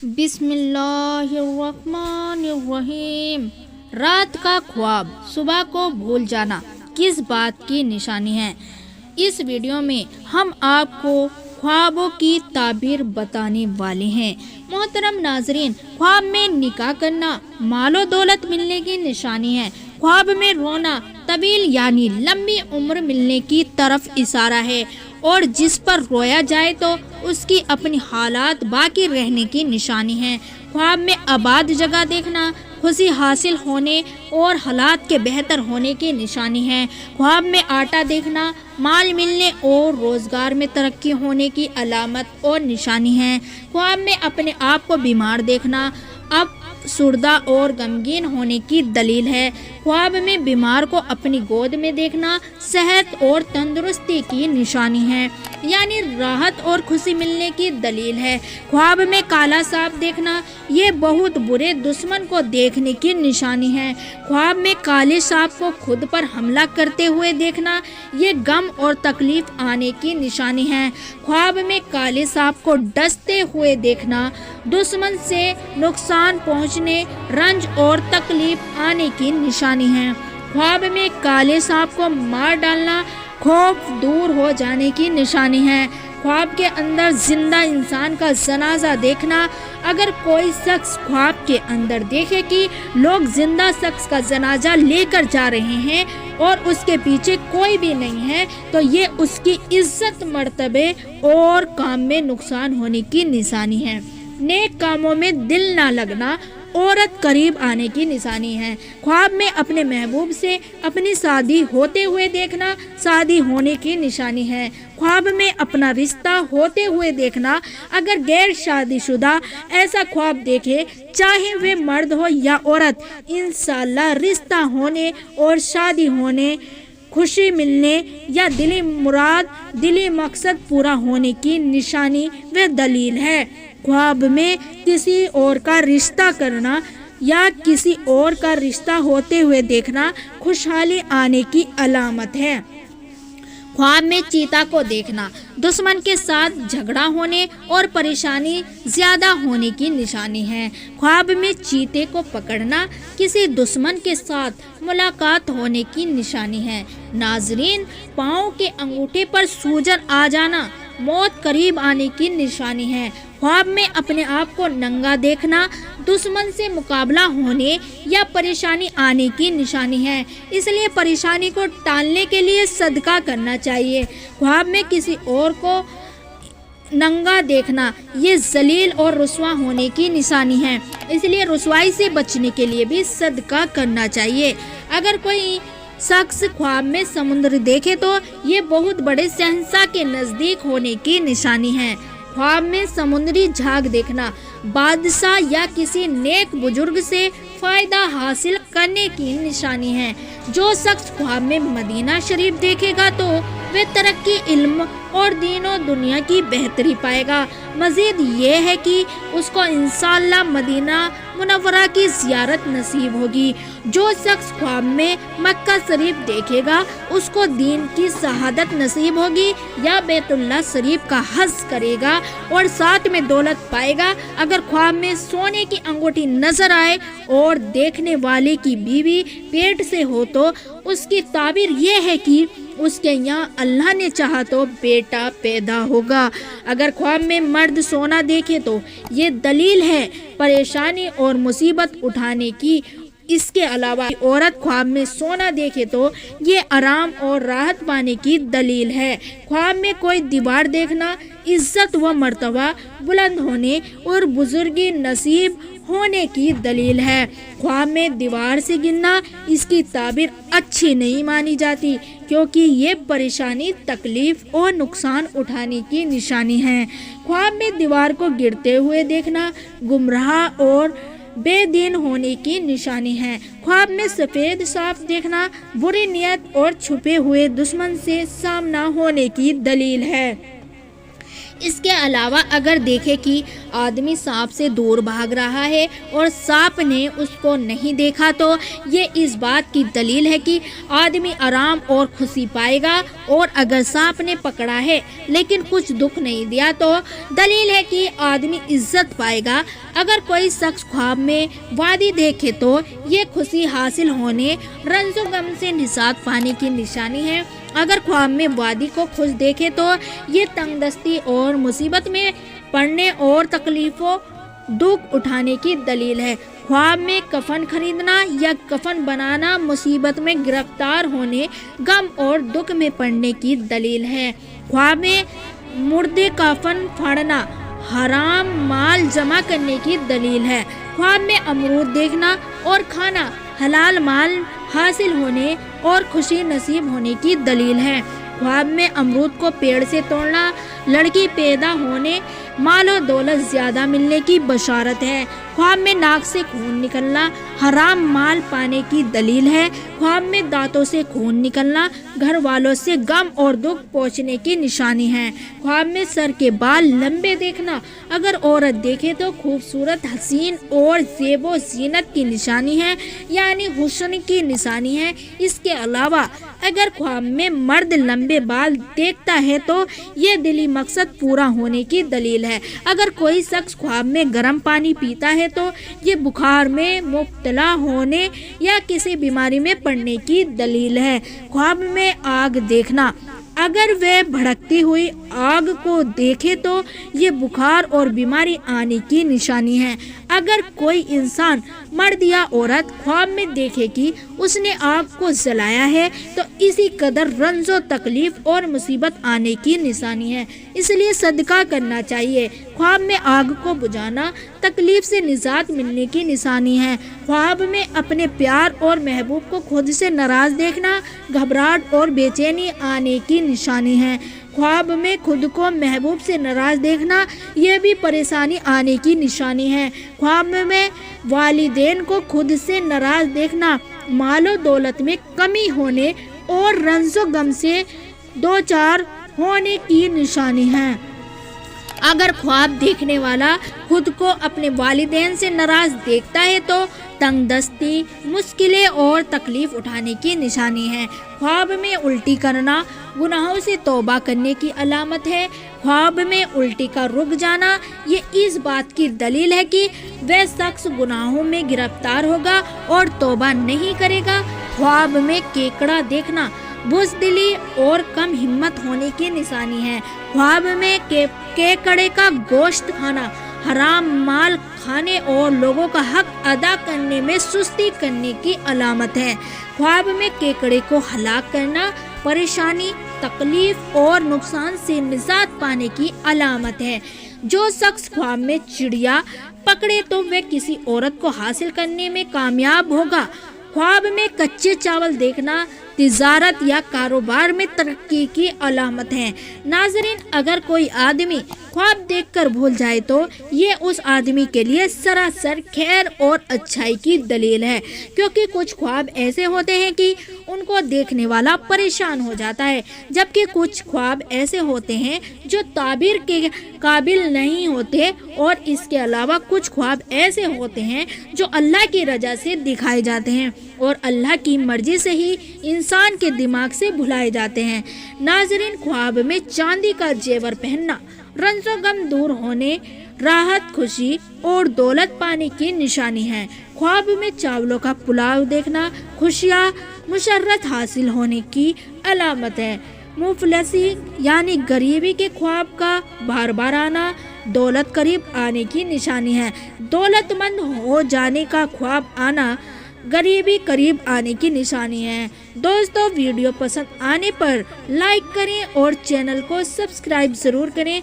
बिस्मिल्लाहिर्रहमानिर्रहीम। रात का ख्वाब सुबह को भूल जाना किस बात की निशानी है? इस वीडियो में हम आपको ख्वाबों की ताबीर बताने वाले हैं। मोहतरम नाजरीन, ख्वाब में निकाह करना मालो दौलत मिलने की निशानी है। ख्वाब में रोना तवील यानी लंबी उम्र मिलने की तरफ इशारा है और जिस पर रोया जाए तो उसकी अपनी हालात बाकी रहने की निशानी है। ख्वाब में आबाद जगह देखना खुशी हासिल होने और हालात के बेहतर होने की निशानी है। ख्वाब में आटा देखना माल मिलने और रोज़गार में तरक्की होने की अलामत और निशानी है। ख्वाब में अपने आप को बीमार देखना अब सुर्दा और गमगीन होने की दलील है। ख्वाब में बीमार को अपनी गोद में देखना सेहत और तंदुरुस्ती की निशानी है, यानी राहत और खुशी मिलने की दलील है। ख्वाब में काला सांप देखना ये बहुत बुरे दुश्मन को देखने की निशानी है। ख्वाब में काले सांप को खुद पर हमला करते हुए देखना ये गम और तकलीफ आने की निशानी है। ख्वाब में काले सांप को डसते हुए देखना दुश्मन से नुकसान पहुंचने, रंज और तकलीफ आने की निशानी है। ख्वाब में काले सांप को मार डालना खौफ दूर हो जाने की निशानी है। ख्वाब के अंदर जिंदा इंसान का जनाजा देखना अगर कोई शख्स ख्वाब के अंदर देखे कि लोग जिंदा शख्स का जनाजा लेकर जा रहे हैं और उसके पीछे कोई भी नहीं है तो ये उसकी इज्जत मर्तबे और काम में नुकसान होने की निशानी है। नेक कामों में दिल ना लगना औरत करीब आने की निशानी है। ख्वाब में अपने महबूब से अपनी शादी होते हुए देखना शादी होने की निशानी है। ख्वाब में अपना रिश्ता होते हुए देखना अगर गैर शादीशुदा ऐसा ख्वाब देखे, चाहे वे मर्द हो या औरत, इंशाअल्लाह रिश्ता होने और शादी होने, खुशी मिलने या दिली मुराद दिली मकसद पूरा होने की निशानी व दलील है। ख्वाब में किसी और का रिश्ता करना या किसी और का रिश्ता होते हुए देखना खुशहाली आने की अलामत है। ख्वाब में चीता को देखना दुश्मन के साथ झगड़ा होने और परेशानी ज़्यादा होने की निशानी है। ख्वाब में चीते को पकड़ना किसी दुश्मन के साथ मुलाकात होने की निशानी है। नाजरीन, पाँव के अंगूठे पर सूजन आ जाना मौत करीब आने की निशानी है। ख्वाब में अपने आप को नंगा देखना दुश्मन से मुकाबला होने या परेशानी आने की निशानी है, इसलिए परेशानी को टालने के लिए सदका करना चाहिए। ख्वाब में किसी और को नंगा देखना ये जलील और रुस्वा होने की निशानी है, इसलिए रुस्वाई से बचने के लिए भी सदका करना चाहिए। अगर कोई शख्स ख्वाब में समुद्र देखे तो ये बहुत बड़े शहंशाह के नज़दीक होने की निशानी है। ख्वाब में समुद्री झाग देखना बादशाह या किसी नेक बुजुर्ग से फ़ायदा हासिल करने की निशानी है। जो शख्स ख्वाब में मदीना शरीफ देखेगा तो वे तरक्की, इल्म और दीनों दुनिया की बेहतरी पाएगा। मज़ीद ये है कि उसको इंशाअल्लाह मदीना मुनव्वरा की ज़ियारत नसीब होगी। जो शख्स ख्वाब में मक्का शरीफ देखेगा उसको दीन की शहादत नसीब होगी या बैतुल्लाह शरीफ का हज करेगा और साथ में दौलत पाएगा। अगर ख्वाब में सोने की अंगूठी नजर आए और देखने वाले की बीवी पेट से हो तो उसकी ताबीर ये है कि उसके यहाँ अल्लाह ने चाहा तो बेटा पैदा होगा। अगर ख्वाब में मर्द सोना देखे तो ये दलील है परेशानी और मुसीबत उठाने की। इसके अलावा औरत ख्वाब में सोना देखे तो ये आराम और राहत पाने की दलील है। ख्वाब में कोई दीवार देखना इज्जत व मर्तबा बुलंद होने और बुजुर्गी नसीब होने की दलील है। ख्वाब में दीवार से गिरना इसकी ताबीर अच्छी नहीं मानी जाती क्योंकि ये परेशानी, तकलीफ और नुकसान उठाने की निशानी है। ख्वाब में दीवार को गिरते हुए देखना गुमराह और बेदीन होने की निशानी है। ख्वाब में सफ़ेद सांप देखना बुरी नियत और छुपे हुए दुश्मन से सामना होने की दलील है। اس کے علاوہ اگر دیکھے کہ آدمی سانپ سے دور بھاگ رہا ہے اور سانپ نے اس کو نہیں دیکھا تو یہ اس بات کی دلیل ہے کہ آدمی آرام اور خوشی پائے گا، اور اگر سانپ نے پکڑا ہے لیکن کچھ دکھ نہیں دیا تو دلیل ہے کہ آدمی عزت پائے گا۔ اگر کوئی شخص خواب میں وادی دیکھے تو یہ خوشی حاصل ہونے، رنج و غم سے نجات پانے کی نشانی ہے۔ اگر خواب میں وادی کو خوش دیکھے تو یہ تنگ دستی اور مصیبت میں پڑنے اور تکلیفوں دکھ اٹھانے کی دلیل ہے۔ خواب میں کفن خریدنا یا کفن بنانا مصیبت میں گرفتار ہونے، غم اور دکھ میں پڑنے کی دلیل ہے۔ خواب میں مردے کفن پھاڑنا حرام مال جمع کرنے کی دلیل ہے۔ خواب میں امرود دیکھنا اور کھانا حلال مال حاصل ہونے اور خوشی نصیب ہونے کی دلیل ہے۔ خواب میں امرود کو پیڑ سے توڑنا لڑکی پیدا ہونے، مال و دولت زیادہ ملنے کی بشارت ہے۔ خواب میں ناک سے خون نکلنا حرام مال پانے کی دلیل ہے۔ خواب میں دانتوں سے خون نکلنا گھر والوں سے غم اور دکھ پہنچنے کی نشانی ہے۔ خواب میں سر کے بال لمبے دیکھنا اگر عورت دیکھے تو خوبصورت، حسین اور زیب و زینت کی نشانی ہے، یعنی حسن کی نشانی ہے۔ اس کے علاوہ اگر خواب میں مرد لمبے بال دیکھتا ہے تو یہ دلی مقصد پورا ہونے کی دلیل ہے۔ اگر کوئی شخص خواب میں گرم پانی پیتا ہے تو یہ بخار میں مبتلا ہونے یا کسی بیماری میں پڑنے کی دلیل ہے۔ خواب میں آگ دیکھنا اگر وہ بھڑکتی ہوئی آگ کو دیکھے تو یہ بخار اور بیماری آنے کی نشانی ہے۔ اگر کوئی انسان مرد یا عورت خواب میں دیکھے کہ اس نے آگ کو جلایا ہے تو اسی قدر رنج و تکلیف اور مصیبت آنے کی نشانی ہے، اس لیے صدقہ کرنا چاہیے۔ خواب میں آگ کو بجھانا تکلیف سے نجات ملنے کی نشانی ہے۔ خواب میں اپنے پیار اور محبوب کو خود سے ناراض دیکھنا گھبراہٹ اور بے چینی آنے کی نشانی ہے۔ خواب میں خود کو محبوب سے ناراض دیکھنا یہ بھی پریشانی آنے کی نشانی ہے۔ خواب میں والدین کو خود سے ناراض دیکھنا مال و دولت میں کمی ہونے اور رنج و غم سے دوچار ہونے کی نشانی ہے۔ اگر خواب دیکھنے والا خود کو اپنے والدین سے ناراض دیکھتا ہے تو تنگ دستی، مشکلیں اور تکلیف اٹھانے کی نشانی ہے۔ خواب میں الٹی کرنا گناہوں سے توبہ کرنے کی علامت ہے۔ خواب میں الٹی کا رک جانا یہ اس بات کی دلیل ہے کہ وہ شخص گناہوں میں گرفتار ہوگا اور توبہ نہیں کرے گا۔ خواب میں کیکڑا دیکھنا بزدلی اور کم ہمت ہونے کی نشانی ہے۔ خواب میں کیکڑے کا گوشت کھانا حرام مال کھانے اور لوگوں کا حق ادا کرنے میں سستی کرنے کی علامت ہے۔ خواب میں کیکڑے کو ہلاک کرنا پریشانی، تکلیف اور نقصان سے نجات پانے کی علامت ہے۔ جو شخص خواب میں چڑیا پکڑے تو وہ کسی عورت کو حاصل کرنے میں کامیاب ہوگا۔ خواب میں کچے چاول دیکھنا تجارت یا کاروبار میں ترقی کی علامت ہے۔ ناظرین، اگر کوئی آدمی خواب دیکھ کر بھول جائے تو یہ اس آدمی کے لیے سراسر خیر اور اچھائی کی دلیل ہے، کیونکہ کچھ خواب ایسے ہوتے ہیں کہ ان کو دیکھنے والا پریشان ہو جاتا ہے، جبکہ کچھ خواب ایسے ہوتے ہیں جو تعبیر کے قابل نہیں ہوتے، اور اس کے علاوہ کچھ خواب ایسے ہوتے ہیں جو اللہ کی رضا سے دکھائے جاتے ہیں اور اللہ کی مرضی سے ہی انسان کے دماغ سے بھلائے جاتے ہیں۔ ناظرین، خواب میں چاندی کا زیور پہننا رنج و غم دور ہونے، راحت، خوشی اور دولت پانے کی نشانی ہے۔ خواب میں چاولوں کا پلاؤ دیکھنا خوشیاں، مسرت حاصل ہونے کی علامت ہے۔ مفلسی یعنی غریبی کے خواب کا بار بار آنا دولت قریب آنے کی نشانی ہے۔ دولت مند ہو جانے کا خواب آنا غریبی قریب آنے کی نشانی ہے۔ دوستو، ویڈیو پسند آنے پر لائک کریں اور چینل کو سبسکرائب ضرور کریں۔